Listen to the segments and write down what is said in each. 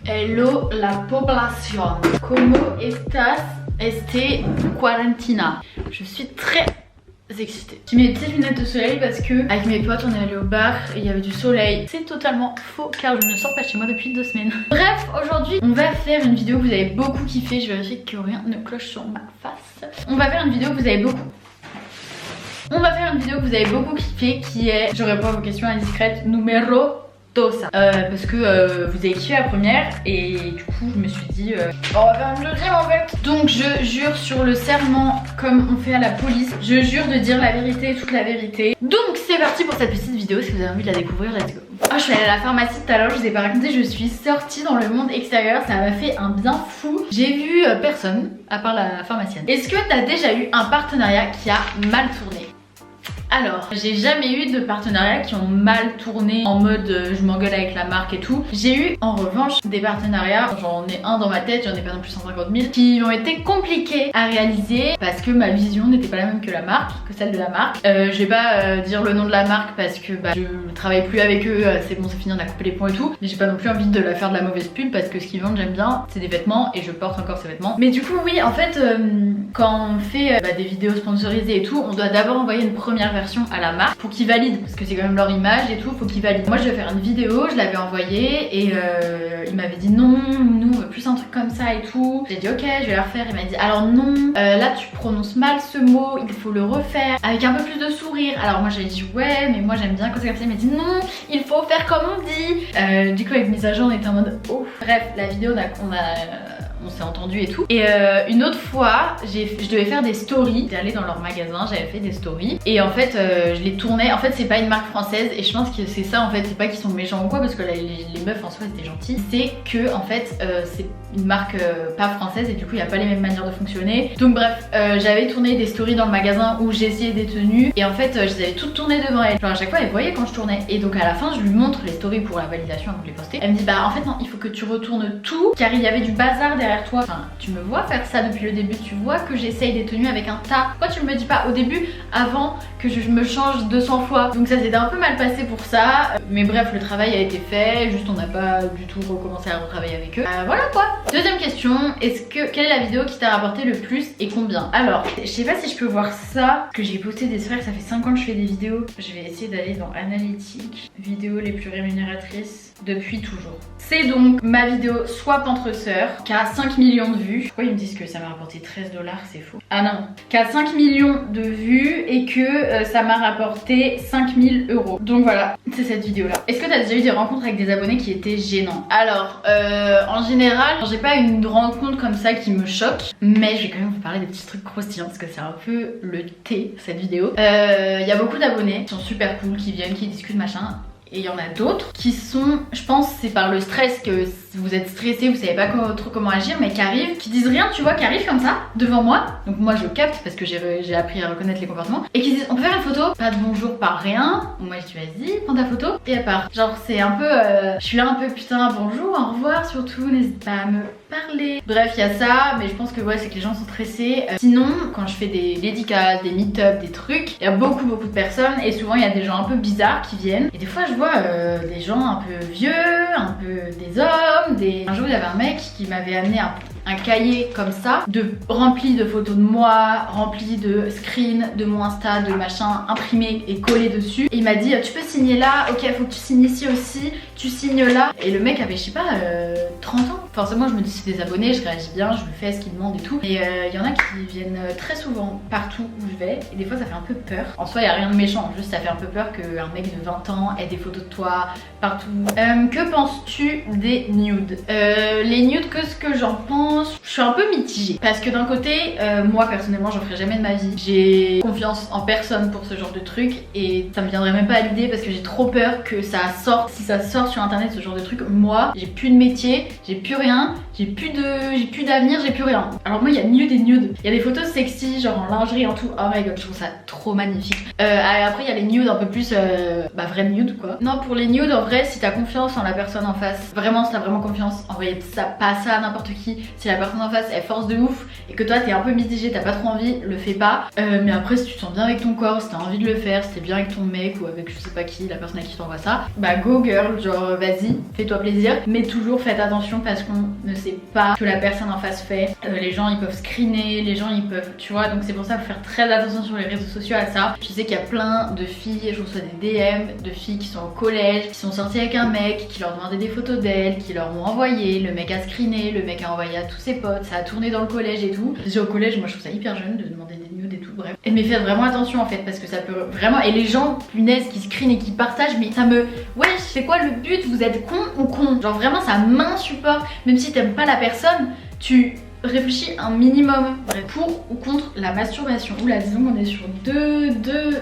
Hello la población. ¿Cómo estás este cuarentena? Je suis très excitée. J'ai mis des petites lunettes de soleil parce que avec mes potes on est allé au bar et il y avait du soleil. C'est totalement faux car je ne sors pas chez moi depuis 2 semaines. Bref, aujourd'hui on va faire une vidéo que vous avez beaucoup kiffé. Je vérifie que rien ne cloche sur ma face. On va faire une vidéo que vous avez beaucoup kiffé qui est je réponds à vos questions indiscrètes numéro Tosa. Parce que vous avez kiffé la première et du coup je me suis dit on va faire une deuxième en fait. Donc je jure sur le serment comme on fait à la police, je jure de dire la vérité, toute la vérité. Donc c'est parti pour cette petite vidéo, si vous avez envie de la découvrir, let's go. Oh, je suis allée à la pharmacie tout à l'heure, je vous ai pas raconté, je suis sortie dans le monde extérieur, ça m'a fait un bien fou. J'ai vu personne à part la pharmacienne. Est-ce que t'as déjà eu un partenariat qui a mal tourné? Alors, j'ai jamais eu de partenariats qui ont mal tourné en mode je m'engueule avec la marque et tout. J'ai eu en revanche des partenariats, j'en ai un dans ma tête, j'en ai pas non plus 150 000, qui ont été compliqués à réaliser parce que ma vision n'était pas la même que la marque, que celle de la marque. Je vais pas dire le nom de la marque parce que je travaille plus avec eux, c'est bon c'est fini, on a coupé les ponts et tout. Mais j'ai pas non plus envie de la faire de la mauvaise pub parce que ce qu'ils vendent j'aime bien, c'est des vêtements et je porte encore ces vêtements. Mais du coup oui, en fait quand on fait des vidéos sponsorisées et tout, on doit d'abord envoyer une première version à la marque pour qu'ils valident parce que c'est quand même leur image et tout, faut qu'ils valident. Moi je vais faire une vidéo, je l'avais envoyée et il m'avait dit non, nous on veut plus un truc comme ça et tout. J'ai dit ok, je vais la refaire. Il m'a dit alors non, là tu prononces mal ce mot, il faut le refaire avec un peu plus de sourire. Alors moi j'ai dit ouais mais moi j'aime bien quand c'est comme ça. Il m'a dit non, il faut faire comme on dit. Du coup avec mes agents on était en mode oh. Bref, la vidéo on s'est entendu et tout. Et une autre fois, je devais faire des stories. J'étais allée dans leur magasin, j'avais fait des stories. Et en fait, je les tournais. En fait, c'est pas une marque française. Et je pense que c'est ça en fait. C'est pas qu'ils sont méchants ou quoi, parce que les meufs en soi étaient gentilles. C'est que en fait, c'est une marque pas française. Et du coup, il n'y a pas les mêmes manières de fonctionner. Donc, bref, j'avais tourné des stories dans le magasin où j'essayais des tenues. Et en fait, je les avais toutes tournées devant elle. Genre, à chaque fois, elle voyait quand je tournais. Et donc, à la fin, je lui montre les stories pour la validation avant de les poster. Elle me dit, bah en fait, non, il faut que tu retournes tout. Car il y avait du bazar derrière toi. Enfin, tu me vois faire ça depuis le début, tu vois que j'essaye des tenues avec un tas. Pourquoi tu me dis pas au début avant que je me change 200 fois? Donc ça s'était un peu mal passé pour ça. Mais bref, le travail a été fait, juste on n'a pas du tout recommencé à retravailler avec eux. Voilà quoi. Deuxième question, quelle est la vidéo qui t'a rapporté le plus et combien? Alors, je sais pas si je peux voir ça, que j'ai posté des soirées, ça fait 5 ans que je fais des vidéos. Je vais essayer d'aller dans Analytics, vidéos les plus rémunératrices depuis toujours. C'est donc ma vidéo Swap entre sœurs qui a 5 millions de vues. Pourquoi ils me disent que ça m'a rapporté 13 $? C'est faux. Ah non, qui a 5 millions de vues et que ça m'a rapporté 5 000 €. Donc voilà, c'est cette vidéo là. Est-ce que t'as déjà eu des rencontres avec des abonnés qui étaient gênants? Alors, en général, j'ai pas une rencontre comme ça qui me choque, mais je vais quand même vous parler des petits trucs croustillants parce que c'est un peu le thé cette vidéo. Il y a beaucoup d'abonnés qui sont super cool, qui viennent, qui discutent machin. Et il y en a d'autres qui sont, je pense c'est par le stress que vous êtes stressé, vous savez pas trop comment agir, mais qui arrivent, qui disent rien, tu vois, qui arrivent comme ça devant moi. Donc moi je capte parce que j'ai appris à reconnaître les comportements. Et qui disent on peut faire une photo, pas de bonjour, pas rien. Moi je dis vas-y, prends ta photo et elle part. Genre c'est un peu, je suis là un peu putain bonjour, au revoir surtout, n'hésite pas à me parler. Bref il y a ça, mais je pense que ouais c'est que les gens sont stressés. Sinon quand je fais des dédicaces, des meet-up, des trucs, il y a beaucoup de personnes et souvent il y a des gens un peu bizarres qui viennent. Et des fois je vois des gens un peu vieux, un peu des hommes, Un jour il y avait un mec qui m'avait amené un cahier comme ça, rempli de photos de moi, rempli de screens de mon Insta, de machin imprimé et collé dessus. Et il m'a dit tu peux signer là, ok faut que tu signes ici aussi, tu signes là. Et le mec avait je sais pas 30 ans. Forcément je me dis c'est des abonnés, je réagis bien, je lui fais ce qu'il demande et tout. Et il y en a qui viennent très souvent partout où je vais et des fois ça fait un peu peur. En soi il n'y a rien de méchant, juste ça fait un peu peur qu'un mec de 20 ans ait des photos de toi partout. Que penses-tu des nudes? Les nudes, ce que j'en pense, je suis un peu mitigée parce que d'un côté moi personnellement j'en ferai jamais de ma vie, j'ai confiance en personne pour ce genre de truc et ça me viendrait même pas à l'idée parce que j'ai trop peur que ça sorte. Si ça sort sur internet ce genre de truc, moi j'ai plus de métier, j'ai plus rien rien, j'ai plus d'avenir, j'ai plus rien. Alors moi il y a nude et nude. Il y a des photos sexy genre en lingerie en tout. Oh my god, je trouve ça trop magnifique. Après il y a les nudes un peu plus vrai nude quoi. Non, pour les nudes en vrai, si t'as confiance en la personne en face, vraiment si t'as vraiment confiance, envoyez ça, pas ça à n'importe qui. Si la personne en face elle force de ouf et que toi t'es un peu mitigé, t'as pas trop envie, le fais pas. Mais après si tu te sens bien avec ton corps, si t'as envie de le faire, si t'es bien avec ton mec ou avec je sais pas qui, la personne à qui t'envoie ça, bah go girl, genre vas-y, fais-toi plaisir. Mais toujours faites attention parce qu'on ne sait pas ce que la personne en face fait. Les gens ils peuvent screener, les gens ils peuvent, tu vois, donc c'est pour ça qu'il faut faire très attention sur les réseaux sociaux à ça. Je sais qu'il y a plein de filles, je reçois des DM de filles qui sont au collège, qui sont sorties avec un mec, qui leur demandaient des photos d'elles, qui leur ont envoyé, le mec a screené, le mec a envoyé à tous ses potes, ça a tourné dans le collège et tout. Déjà au collège, moi je trouve ça hyper jeune de demander des nudes et tout, bref. Mais faites vraiment attention en fait parce que ça peut vraiment, et les gens, punaise, qui screenent et qui partagent, mais ça me, ouais, c'est quoi le but? Vous êtes con ou con? Genre vraiment ça m'insupporte, même si t'aimes pas la personne, tu réfléchis un minimum. Bref, pour ou contre la masturbation. Oula, disons qu'on est sur deux.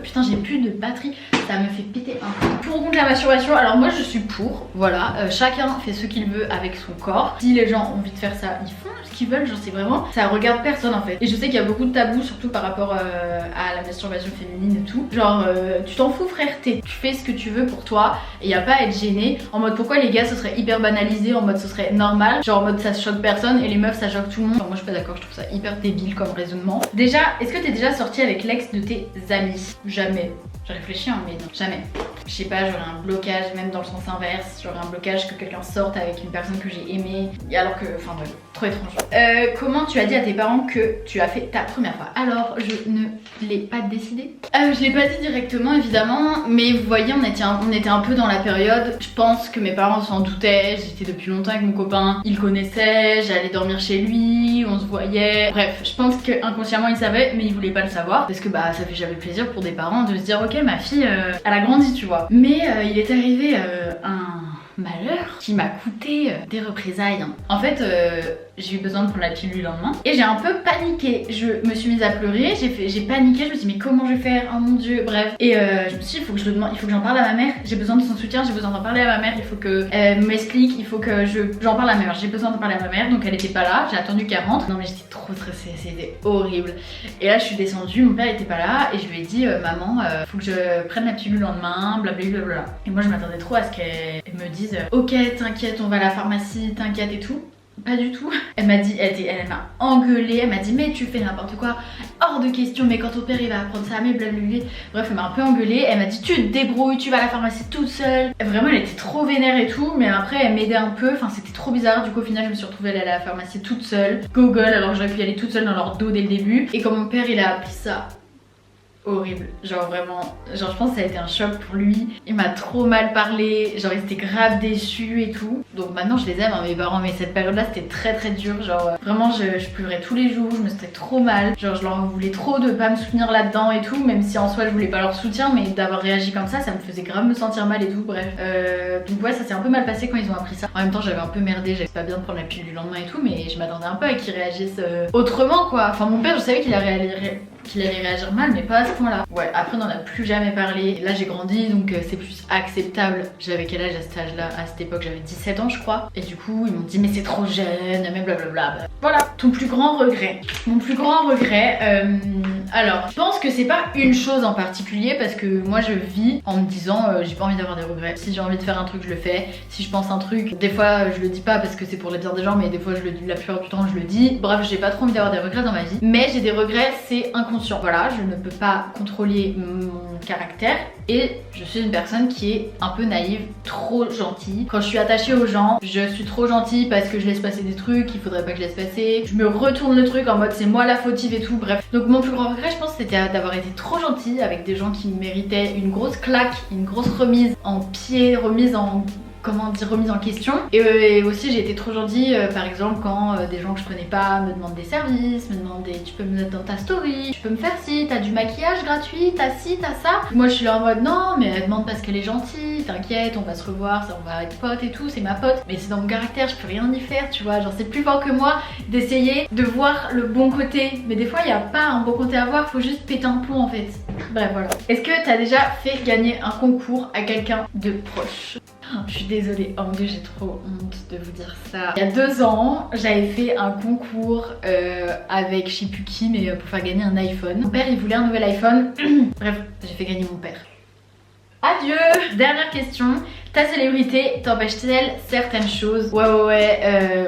Putain, j'ai plus de batterie. Ça me fait péter un peu. Pour ou contre la masturbation, alors moi je suis pour. Voilà, chacun fait ce qu'il veut avec son corps. Si les gens ont envie de faire ça, ils font ce qu'ils veulent. Genre c'est vraiment, ça regarde personne en fait. Et je sais qu'il y a beaucoup de tabous, surtout par rapport à la masturbation féminine et tout. Genre, tu t'en fous frère, tu fais ce que tu veux pour toi. Et y a pas à être gêné. En mode pourquoi les gars ce serait hyper banalisé, en mode ce serait normal. Genre en mode ça choque personne et les meufs ça choque tout le monde. Genre, moi je suis pas d'accord, je trouve ça hyper débile comme raisonnement. Déjà, est-ce que t'es déjà sorti avec l'ex de tes amis? Jamais. J'ai réfléchi mais non, jamais. Je sais pas, j'aurais un blocage, même dans le sens inverse, j'aurais un blocage que quelqu'un sorte avec une personne que j'ai aimée, alors que, enfin bref, trop étrange. Comment tu as dit à tes parents que tu as fait ta première fois? Alors, je ne l'ai pas décidé. Je l'ai pas dit directement évidemment, mais vous voyez, on était un peu dans la période, je pense que mes parents s'en doutaient, j'étais depuis longtemps avec mon copain, il connaissait, j'allais dormir chez lui, on se voyait, bref, je pense que inconsciemment il savait, mais il voulait pas le savoir, parce que bah ça fait jamais plaisir pour des parents de se dire ok ma fille elle a grandi tu vois. Mais il est arrivé un malheur qui m'a coûté des représailles. En fait j'ai eu besoin de prendre la pilule le lendemain et j'ai un peu paniqué, je me suis mise à pleurer, j'ai paniqué, je me suis dit mais comment je vais faire, oh mon dieu, bref. Et je me suis dit il faut que j'en parle à ma mère, j'ai besoin de son soutien, j'ai besoin d'en parler à ma mère, il faut qu'elle m'explique, il faut que j'en parle à ma mère, j'ai besoin d'en parler à ma mère. Donc elle était pas là, j'ai attendu qu'elle rentre. Non mais j'étais trop stressée, c'était horrible. Et là je suis descendue, mon père était pas là et je lui ai dit maman faut que je prenne la pilule le lendemain, blablabla. Et moi je m'attendais trop à ce qu'elle me dise ok t'inquiète on va à la pharmacie, t'inquiète et tout. Pas du tout. Elle m'a dit, elle m'a engueulée, elle m'a dit mais tu fais n'importe quoi, hors de question, mais quand ton père il va apprendre ça, mais blablabla. Bref, elle m'a un peu engueulée, elle m'a dit tu te débrouilles, tu vas à la pharmacie toute seule. Vraiment elle était trop vénère et tout, mais après elle m'aidait un peu, enfin c'était trop bizarre. Du coup au final je me suis retrouvée à aller à la pharmacie toute seule, Google, alors j'aurais pu y aller toute seule dans leur dos dès le début. Et quand mon père il a appris ça, horrible, genre vraiment, genre je pense que ça a été un choc pour lui, il m'a trop mal parlé, genre il était grave déçu et tout. Donc maintenant je les aime hein, mes parents, mais cette période là c'était très dur, genre vraiment je pleurais tous les jours, je me sentais trop mal, genre je leur voulais trop de pas me soutenir là-dedans et tout, même si en soi je voulais pas leur soutien, mais d'avoir réagi comme ça me faisait grave me sentir mal et tout, bref. Donc ouais ça s'est un peu mal passé quand ils ont appris ça. En même temps j'avais un peu merdé, j'avais pas bien de prendre la pilule du lendemain et tout, mais je m'attendais un peu à qu'ils réagissent autrement quoi. Enfin mon père je savais qu'il allait réagir mal mais pas à ce point là. Ouais après on n'en a plus jamais parlé. Là j'ai grandi donc c'est plus acceptable. J'avais quel âge à cet âge là? À cette époque j'avais 17 ans je crois. Et du coup ils m'ont dit mais c'est trop jeune, mais blablabla. Voilà, ton plus grand regret. Mon plus grand regret, alors je pense que c'est pas une chose en particulier parce que moi je vis en me disant j'ai pas envie d'avoir des regrets. Si j'ai envie de faire un truc je le fais. Si je pense un truc, des fois je le dis pas parce que c'est pour le dire des gens, mais des fois je le dis, la plupart du temps je le dis. Bref j'ai pas trop envie d'avoir des regrets dans ma vie. Mais j'ai des regrets, c'est inconscient. Voilà, je ne peux pas contrôler mon caractère et je suis une personne qui est un peu naïve, trop gentille. Quand je suis attachée aux gens, je suis trop gentille parce que je laisse passer des trucs qu'il faudrait pas que je laisse passer. Je me retourne le truc en mode c'est moi la fautive et tout, bref. Donc mon plus grand regret je pense c'était d'avoir été trop gentille avec des gens qui méritaient une grosse claque, une grosse remise en pied, remise en... comment dire, remise en question. Et aussi j'ai été trop gentille par exemple quand des gens que je connais pas me demandent des services, me demandaient tu peux me mettre dans ta story, tu peux me faire ci, t'as du maquillage gratuit, t'as ci, t'as ça. Moi je suis là en mode non mais elle demande parce qu'elle est gentille, t'inquiète on va se revoir, ça, on va être potes et tout, c'est ma pote. Mais c'est dans mon caractère, je peux rien y faire tu vois, genre c'est plus fort que moi d'essayer de voir le bon côté. Mais des fois il n'y a pas un bon côté à voir, faut juste péter un plomb en fait. Bref voilà. Est-ce que t'as déjà fait gagner un concours à quelqu'un de proche? Je suis désolée, oh mon dieu, j'ai trop honte de vous dire ça. Il y a 2 ans, j'avais fait un concours avec je sais plus qui, mais pour faire gagner un iPhone. Mon père il voulait un nouvel iPhone. Bref, j'ai fait gagner mon père. Adieu. Dernière question. Ta célébrité t'empêche-t-elle certaines choses? Ouais.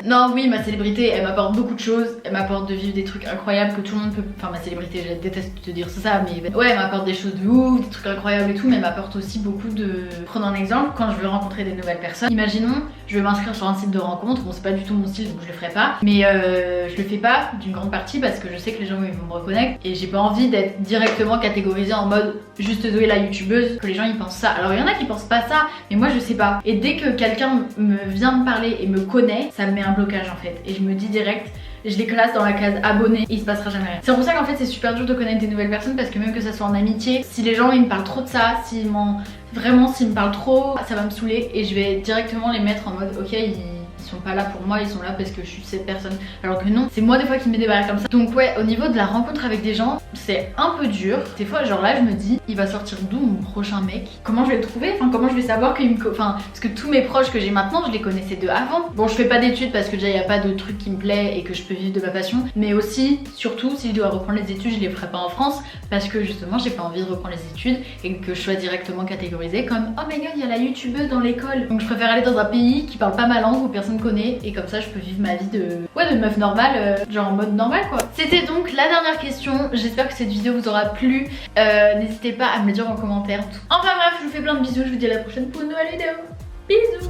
Non, oui, ma célébrité, elle m'apporte beaucoup de choses. Elle m'apporte de vivre des trucs incroyables que tout le monde peut... Enfin, ma célébrité, je déteste te dire ça, mais... Ouais, elle m'apporte des choses de ouf, des trucs incroyables et tout, mais elle m'apporte aussi beaucoup de... Prenons un exemple, quand je veux rencontrer des nouvelles personnes. Imaginons, je vais m'inscrire sur un site de rencontre. Bon, c'est pas du tout mon style, donc je le ferai pas. Mais je le fais pas d'une grande partie parce que je sais que les gens ils vont me reconnaître. Et j'ai pas envie d'être directement catégorisée en mode juste Zoé la youtubeuse, que les gens ils pensent ça. Alors il y en a qui pensent pas ça, mais moi je sais pas. Et dès que quelqu'un me vient me parler et me connaît, ça me met un blocage en fait. Et je me dis direct, je les classe dans la case abonné et il se passera jamais rien. C'est pour ça qu'en fait c'est super dur de connaître des nouvelles personnes, parce que même que ça soit en amitié, si les gens ils me parlent trop de ça, s'ils me parlent trop, ça va me saouler et je vais directement les mettre en mode ok, ils sont pas là pour moi, ils sont là parce que je suis cette personne. Alors que non, c'est moi des fois qui me débarque comme ça. Donc ouais, au niveau de la rencontre avec des gens, c'est un peu dur. Des fois genre là je me dis, il va sortir d'où mon prochain mec? Comment je vais le trouver? Enfin comment je vais savoir qu'il me... Enfin parce que tous mes proches que j'ai maintenant, je les connaissais de avant. Bon, je fais pas d'études parce que déjà il y a pas de truc qui me plaît et que je peux vivre de ma passion. Mais aussi, surtout, si je dois reprendre les études, je les ferai pas en France parce que justement j'ai pas envie de reprendre les études et que je sois directement catégorisée comme oh my god, il y a la youtubeuse dans l'école. Donc je préfère aller dans un pays qui parle pas ma langue, où personne connaît, et comme ça je peux vivre ma vie de meuf normale, genre en mode normal quoi. C'était donc la dernière question. J'espère que cette vidéo vous aura plu. N'hésitez pas à me le dire en commentaire. Enfin bref, je vous fais plein de bisous, je vous dis à la prochaine pour une nouvelle vidéo. Bisous.